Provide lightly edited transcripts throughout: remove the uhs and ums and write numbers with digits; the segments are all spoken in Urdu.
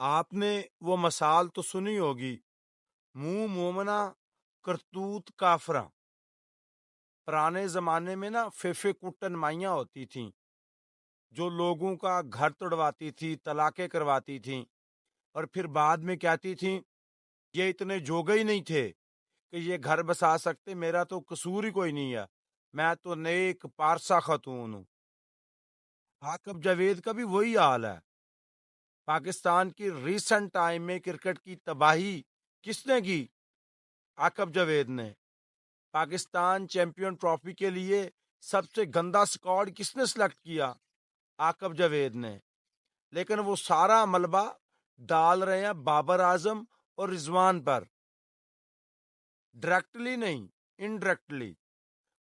آپ نے وہ مثال تو سنی ہوگی، منہ مومنا کرتوت کافراں۔ پرانے زمانے میں نا فیفے کٹن مائیاں ہوتی تھیں جو لوگوں کا گھر توڑواتی تھی، طلاقیں کرواتی تھیں، اور پھر بعد میں کہتی تھیں یہ اتنے جوگے ہی نہیں تھے کہ یہ گھر بسا سکتے، میرا تو قصور ہی کوئی نہیں ہے، میں تو نیک پارسا خاتون ہوں۔ عاقب جاوید کا بھی وہی حال ہے۔ پاکستان کی ریسنٹ ٹائم میں کرکٹ کی تباہی کس نے کی؟ عاقب جاوید نے۔ پاکستان چیمپئن ٹرافی کے لیے سب سے گندا سکواڈ کس نے سلیکٹ کیا؟ عاقب جاوید نے۔ لیکن وہ سارا ملبہ ڈال رہے ہیں بابر اعظم اور رضوان پر، ڈائریکٹلی نہیں، انڈائریکٹلی۔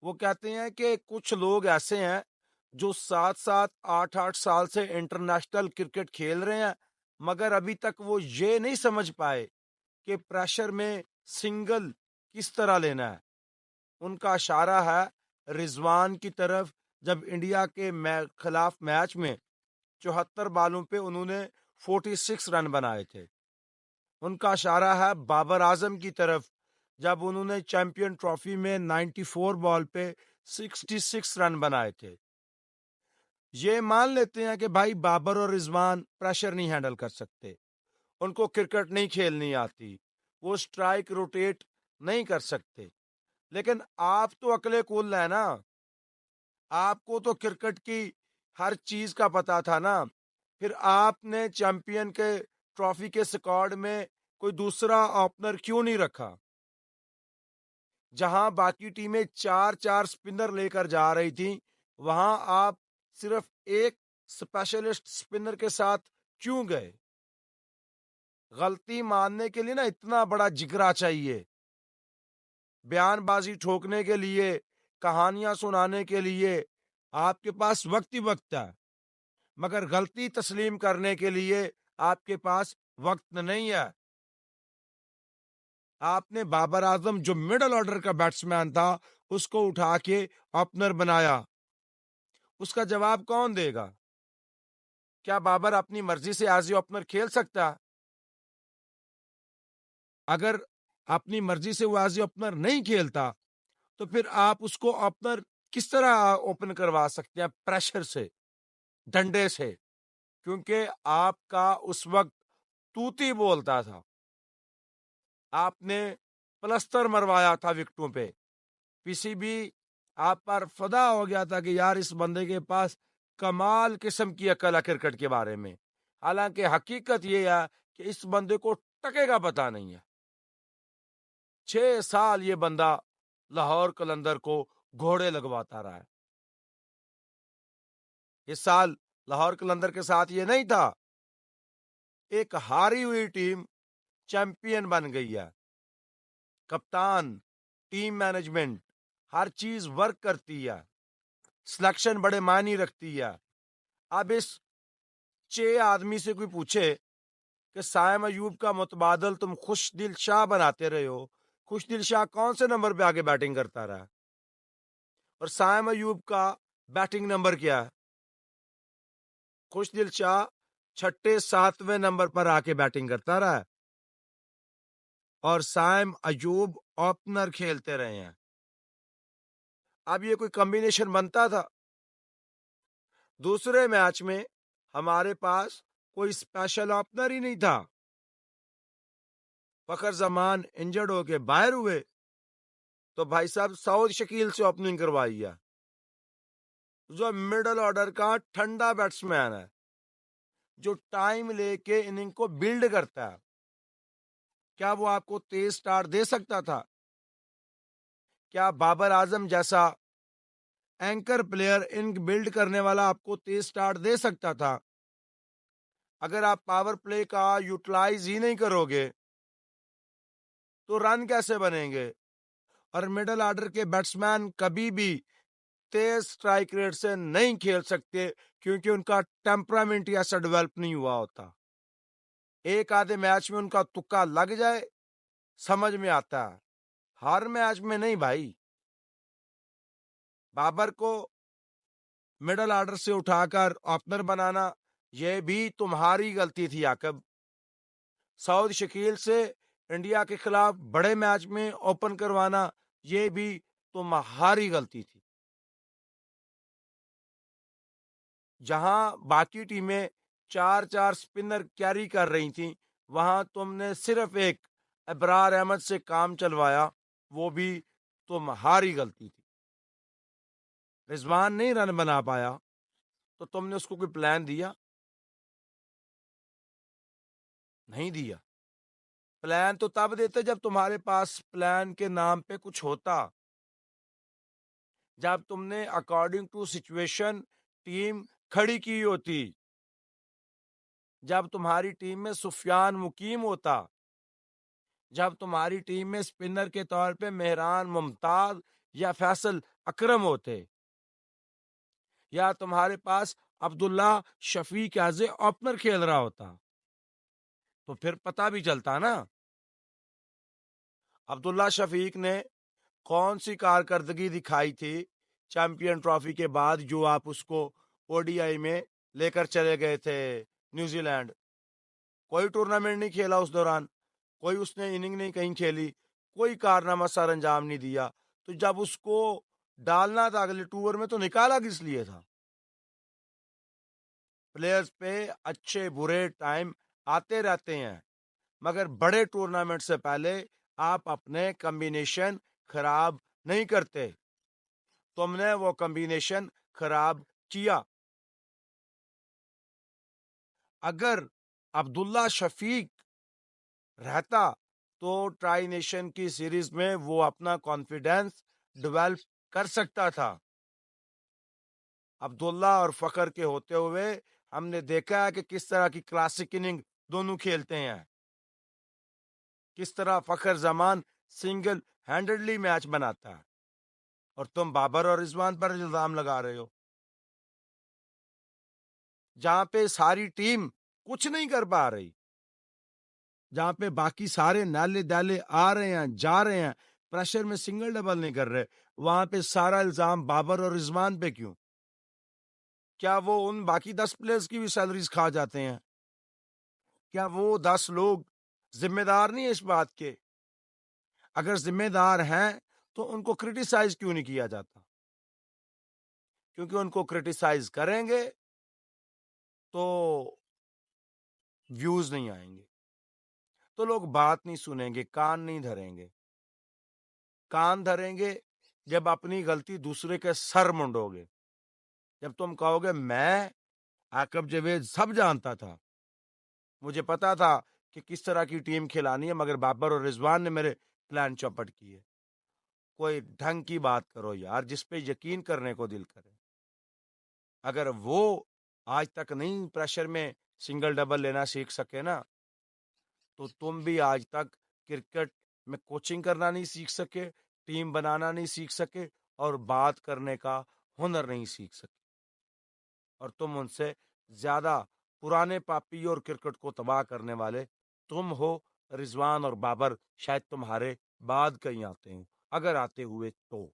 وہ کہتے ہیں کہ کچھ لوگ ایسے ہیں جو 7 8 سال سے انٹرنیشنل کرکٹ کھیل رہے ہیں، مگر ابھی تک وہ یہ نہیں سمجھ پائے کہ پریشر میں سنگل کس طرح لینا ہے۔ ان کا اشارہ ہے رضوان کی طرف، جب انڈیا کے خلاف میچ میں 74 بالوں پہ انہوں نے 46 رن بنائے تھے۔ ان کا اشارہ ہے بابر اعظم کی طرف، جب انہوں نے چیمپئن ٹرافی میں 94 بال پہ 66 رن بنائے تھے۔ یہ مان لیتے ہیں کہ بھائی بابر اور رضوان پریشر نہیں ہینڈل کر سکتے، ان کو کرکٹ نہیں کھیلنی آتی، وہ سٹرائک روٹیٹ نہیں کر سکتے۔ لیکن آپ تو عقل کل ہے نا، آپ کو تو کرکٹ کی ہر چیز کا پتا تھا نا، پھر آپ نے چیمپئن کے ٹرافی کے سکواڈ میں کوئی دوسرا اوپنر کیوں نہیں رکھا؟ جہاں باقی ٹیمیں 4 4 سپنر لے کر جا رہی تھیں، وہاں آپ صرف ایک اسپیشلسٹ سپنر کے ساتھ کیوں گئے؟ غلطی ماننے کے لیے نا اتنا بڑا جگرا چاہیے، بیان بازی ٹھوکنے کے لیے، کہانیاں سنانے کے لیے آپ کے پاس وقت ہی وقت ہے، مگر غلطی تسلیم کرنے کے لیے آپ کے پاس وقت نہیں ہے۔ آپ نے بابر اعظم جو مڈل آرڈر کا بیٹسمین تھا اس کو اٹھا کے اوپنر بنایا، اس کا جواب کون دے گا؟ کیا بابر اپنی مرضی سے ایز اے اوپنر کھیل سکتا؟ اگر اپنی مرضی سے وہ ایز اے اوپنر نہیں کھیلتا تو پھر آپ اس کو اوپنر کس طرح اوپن کروا سکتے ہیں؟ پریشر سے، ڈنڈے سے، کیونکہ آپ کا اس وقت توتی بولتا تھا، آپ نے پلستر مروایا تھا وکٹوں پہ، پی سی بی آپ پر فدا ہو گیا تھا کہ یار اس بندے کے پاس کمال قسم کی عقل ہے کرکٹ کے بارے میں، حالانکہ حقیقت یہ ہے کہ اس بندے کو ٹکے کا پتا نہیں ہے۔ 6 سال یہ بندہ لاہور قلندر کو گھوڑے لگواتا رہا ہے۔ اس سال لاہور قلندر کے ساتھ یہ نہیں تھا، ایک ہاری ہوئی ٹیم چیمپئن بن گئی ہے، کپتان، ٹیم مینجمنٹ، ہر چیز ورک کرتی ہے، سلیکشن بڑے معنی رکھتی ہے۔ اب اس 6 آدمی سے کوئی پوچھے کہ سائم ایوب کا متبادل تم خوش دل شاہ بناتے رہے ہو، خوش دل شاہ کون سے نمبر پہ آگے بیٹنگ کرتا رہا، اور سائم ایوب کا بیٹنگ نمبر کیا ہے؟ خوش دل شاہ 6 7ویں نمبر پر آ کے بیٹنگ کرتا رہا ہے، اور سائم ایوب اوپنر کھیلتے رہے ہیں۔ اب یہ کوئی کمبینیشن بنتا تھا؟ دوسرے میچ میں ہمارے پاس کوئی اسپیشل اوپنر ہی نہیں تھا، فخر زمان انجرڈ ہو کے باہر ہوئے تو بھائی صاحب سعود شکیل سے اوپننگ کروائی ہے، جو مڈل آرڈر کا ٹھنڈا بیٹسمین ہے، جو ٹائم لے کے اننگ کو بلڈ کرتا ہے۔ کیا وہ آپ کو تیز سٹارٹ دے سکتا تھا؟ کیا بابر اعظم جیسا اینکر پلیئر اننگ بلڈ کرنے والا آپ کو تیز سٹارٹ دے سکتا تھا؟ اگر آپ پاور پلے کا یوٹیلائز ہی نہیں کرو گے تو رن کیسے بنیں گے؟ اور مڈل آرڈر کے بیٹسمین کبھی بھی تیز سٹرائک ریٹ سے نہیں کھیل سکتے، کیونکہ ان کا ٹیمپرامنٹ ایسا ڈیولپ نہیں ہوا ہوتا۔ ایک آدھے میچ میں ان کا تکا لگ جائے سمجھ میں آتا ہے، ہر میچ میں نہیں بھائی۔ بابر کو مڈل آرڈر سے اٹھا کر اوپنر بنانا یہ بھی تمہاری غلطی تھی عاقب۔ سعود شکیل سے انڈیا کے خلاف بڑے میچ میں اوپن کروانا یہ بھی تمہاری غلطی تھی. جہاں باقی ٹیمیں چار چار سپنر کیری کر رہی تھیں وہاں تم نے صرف ایک ابرار احمد سے کام چلوایا, وہ بھی تمہاری غلطی تھی. رضوان نہیں رن بنا پایا تو تم نے اس کو کوئی پلان دیا؟ نہیں دیا. پلان تو تب دیتے جب تمہارے پاس پلان کے نام پہ کچھ ہوتا, جب تم نے اکارڈنگ ٹو سچویشن ٹیم کھڑی کی ہوتی, جب تمہاری ٹیم میں سفیان مقیم ہوتا, جب تمہاری ٹیم میں سپنر کے طور پہ مہران ممتاز یا فیصل اکرم ہوتے, یا تمہارے پاس عبداللہ شفیق ایز اے اوپنر کھیل رہا ہوتا, تو پھر پتہ بھی چلتا نا. عبداللہ شفیق نے کون سی کارکردگی دکھائی تھی چیمپئن ٹرافی کے بعد جو آپ اس کو او ڈی آئی میں لے کر چلے گئے تھے نیوزی لینڈ؟ کوئی ٹورنامنٹ نہیں کھیلا اس دوران, کوئی اس نے اننگ نہیں کہیں کھیلی, کوئی کارنامہ سر انجام نہیں دیا. تو جب اس کو ڈالنا تھا اگلے ٹور میں تو نکالا کس لیے تھا؟ پلیئرز پہ اچھے برے ٹائم آتے رہتے ہیں, مگر بڑے ٹورنامنٹ سے پہلے آپ اپنے کمبینیشن خراب نہیں کرتے. تم نے وہ کمبینیشن خراب کیا. اگر عبداللہ شفیق رہتا تو ٹرائی نیشن کی سیریز میں وہ اپنا کانفیڈینس ڈیولپ کر سکتا تھا. عبداللہ اور فخر کے ہوتے ہوئے ہم نے دیکھا ہے کہ کس طرح کی کلاسک اننگ دونوں کھیلتے ہیں, کس طرح فخر زمان سنگل ہینڈڈلی میچ بناتا ہے, اور تم بابر اور رضوان پر الزام لگا رہے ہو جہاں پہ ساری ٹیم کچھ نہیں کر پا رہی, جہاں پہ باقی سارے نالے دالے آ رہے ہیں جا رہے ہیں, پریشر میں سنگل ڈبل نہیں کر رہے, وہاں پہ سارا الزام بابر اور رضوان پہ کیوں؟ کیا وہ ان باقی 10 پلیئرز کی بھی سیلریز کھا جاتے ہیں؟ کیا وہ 10 لوگ ذمہ دار نہیں ہیں اس بات کے؟ اگر ذمہ دار ہیں تو ان کو کرٹیسائز کیوں نہیں کیا جاتا؟ کیونکہ ان کو کرٹیسائز کریں گے تو ویوز نہیں آئیں گے, تو لوگ بات نہیں سنیں گے, کان نہیں دھریں گے. کان دھریں گے جب اپنی غلطی دوسرے کے سر منڈو گے, جب تم کہو گے میں عاقب جاوید سب جانتا تھا, مجھے پتا تھا کہ کس طرح کی ٹیم کھلانی ہے, مگر بابر اور رضوان نے میرے پلان چوپٹ کیے. کوئی ڈھنگ کی بات کرو یار, جس پہ یقین کرنے کو دل کرے. اگر وہ آج تک نہیں پریشر میں سنگل ڈبل لینا سیکھ سکے نا, تو تم بھی آج تک کرکٹ میں کوچنگ کرنا نہیں سیکھ سکے, ٹیم بنانا نہیں سیکھ سکے, اور بات کرنے کا ہنر نہیں سیکھ سکے. اور تم ان سے زیادہ پرانے پاپی اور کرکٹ کو تباہ کرنے والے تم ہو. رضوان اور بابر شاید تمہارے بعد کہیں آتے ہوں, اگر آتے ہوئے تو.